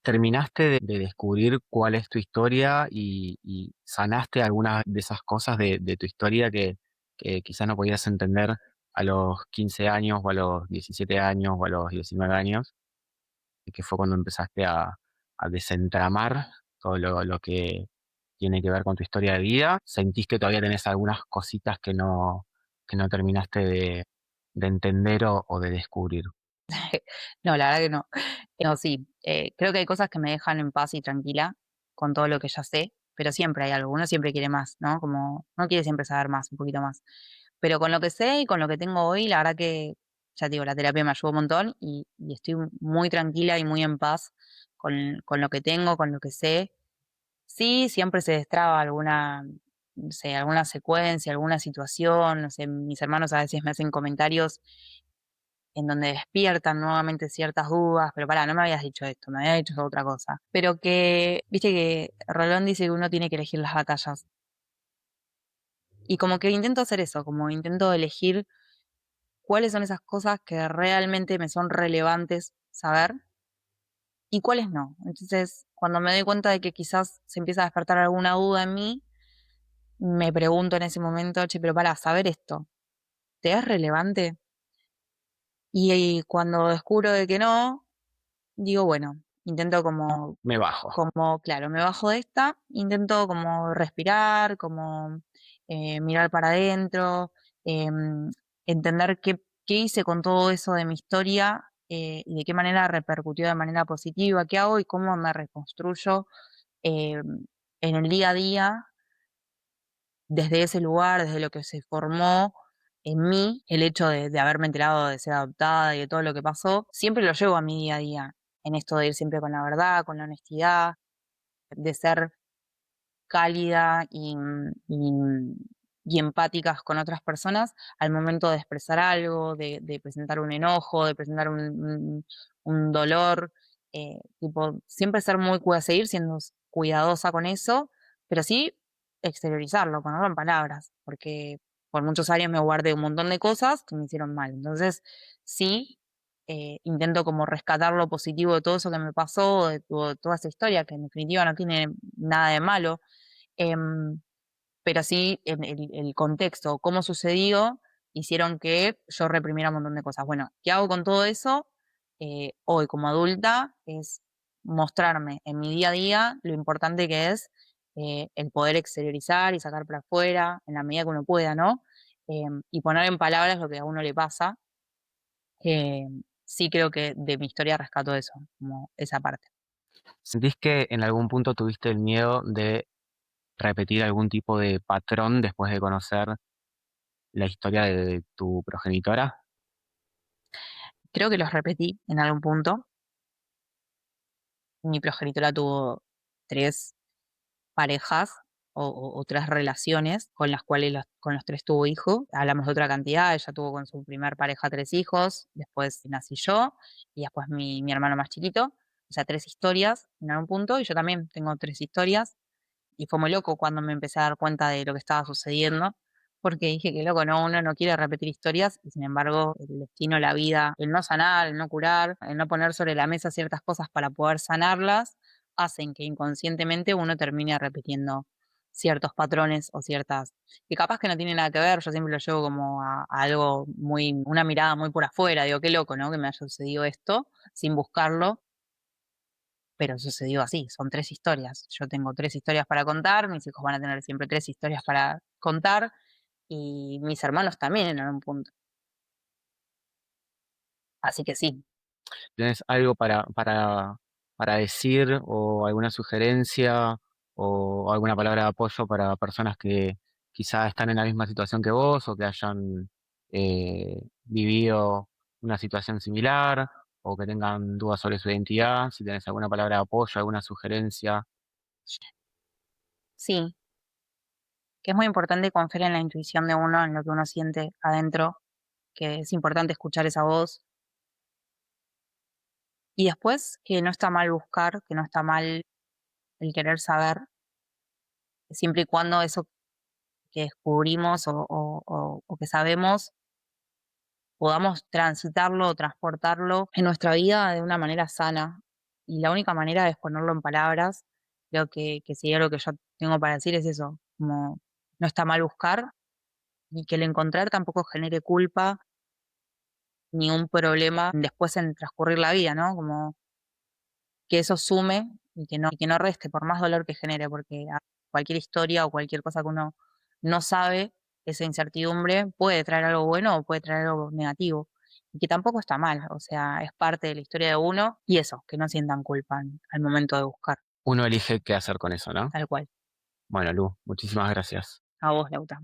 terminaste de descubrir cuál es tu historia y sanaste algunas de esas cosas de tu historia que quizás no podías entender a los 15 años o a los 17 años o a los 19 años, y que fue cuando empezaste a desentramar todo lo que tiene que ver con tu historia de vida? ¿Sentís que todavía tenés algunas cositas que no terminaste de entender o de descubrir? No, la verdad que no. No, sí, creo que hay cosas que me dejan en paz y tranquila con todo lo que ya sé, pero siempre hay algo, uno siempre quiere más, ¿no? Como no quiere siempre saber más, un poquito más. Pero con lo que sé y con lo que tengo hoy, la verdad que, ya te digo, la terapia me ayudó un montón y estoy muy tranquila y muy en paz con lo que tengo, con lo que sé. Sí, siempre se destraba alguna, no sé, alguna secuencia, alguna situación, no sé, mis hermanos a veces me hacen comentarios en donde despiertan nuevamente ciertas dudas, pero pará, no me habías dicho esto, me habías dicho otra cosa. Pero que, viste que Rolón dice que uno tiene que elegir las batallas. Y como que intento hacer eso, como intento elegir cuáles son esas cosas que realmente me son relevantes saber y cuáles no. Entonces, cuando me doy cuenta de que quizás se empieza a despertar alguna duda en mí, me pregunto en ese momento, che, pero para saber esto, ¿te es relevante? Y cuando descubro de que no, digo, bueno, intento Me bajo. claro, me bajo de esta, intento como respirar, como mirar para adentro, entender qué hice con todo eso de mi historia y de qué manera repercutió de manera positiva, qué hago y cómo me reconstruyo en el día a día desde ese lugar, desde lo que se formó en mí, el hecho de haberme enterado de ser adoptada y de todo lo que pasó, siempre lo llevo a mi día a día, en esto de ir siempre con la verdad, con la honestidad, de ser cálida y empáticas con otras personas al momento de expresar algo, de presentar un enojo, de presentar un dolor, tipo, siempre ser muy seguir siendo cuidadosa con eso, pero sí exteriorizarlo, ponerlo en palabras, porque por muchos años me guardé un montón de cosas que me hicieron mal. Entonces, sí, intento como rescatar lo positivo de todo eso que me pasó, de toda esa historia, que en definitiva no tiene nada de malo. Em, pero sí en el contexto, cómo sucedió, hicieron que yo reprimiera un montón de cosas. Bueno, ¿qué hago con todo eso? Hoy como adulta es mostrarme en mi día a día lo importante que es el poder exteriorizar y sacar para afuera en la medida que uno pueda, ¿no? Y poner en palabras lo que a uno le pasa. Sí creo que de mi historia rescato eso, como esa parte. ¿Sentís que en algún punto tuviste el miedo de repetir algún tipo de patrón después de conocer la historia de tu progenitora? Creo que los repetí en algún punto. Mi progenitora tuvo 3 parejas o 3 relaciones con las cuales con los 3 tuvo hijo. Hablamos de otra cantidad, ella tuvo con su primer pareja 3 hijos, después nací yo y después mi hermano más chiquito. O sea, 3 historias en algún punto y yo también tengo 3 historias. Y fue muy loco cuando me empecé a dar cuenta de lo que estaba sucediendo, porque dije que loco, no, uno no quiere repetir historias, y sin embargo, el destino, la vida, el no sanar, el no curar, el no poner sobre la mesa ciertas cosas para poder sanarlas, hacen que inconscientemente uno termine repitiendo ciertos patrones o ciertas, que capaz que no tienen nada que ver, yo siempre lo llevo como a algo muy, una mirada muy por afuera, digo, qué loco, ¿no? Que me haya sucedido esto sin buscarlo, pero sucedió así, son 3 historias. Yo tengo 3 historias para contar, mis hijos van a tener siempre 3 historias para contar, y mis hermanos también en algún punto. Así que sí. ¿Tienes algo para decir o alguna sugerencia o alguna palabra de apoyo para personas que quizá están en la misma situación que vos o que hayan vivido una situación similar o que tengan dudas sobre su identidad? Si tienes alguna palabra de apoyo, alguna sugerencia. Sí, que es muy importante confiar en la intuición de uno, en lo que uno siente adentro, que es importante escuchar esa voz. Y después, que no está mal buscar, que no está mal el querer saber, siempre y cuando eso que descubrimos o que sabemos podamos transitarlo o transportarlo en nuestra vida de una manera sana. Y la única manera es ponerlo en palabras. Creo que si hay algo que yo tengo para decir es eso, como no está mal buscar y que el encontrar tampoco genere culpa ni un problema después en transcurrir la vida, ¿no? Como que eso sume y que no reste, por más dolor que genere, porque cualquier historia o cualquier cosa que uno no sabe, esa incertidumbre puede traer algo bueno o puede traer algo negativo. Y que tampoco está mal, o sea, es parte de la historia de uno y eso, que no sientan culpa al momento de buscar, Uno elige qué hacer con eso, ¿no? tal cual. Bueno, Lu, muchísimas gracias. A vos, Lauta.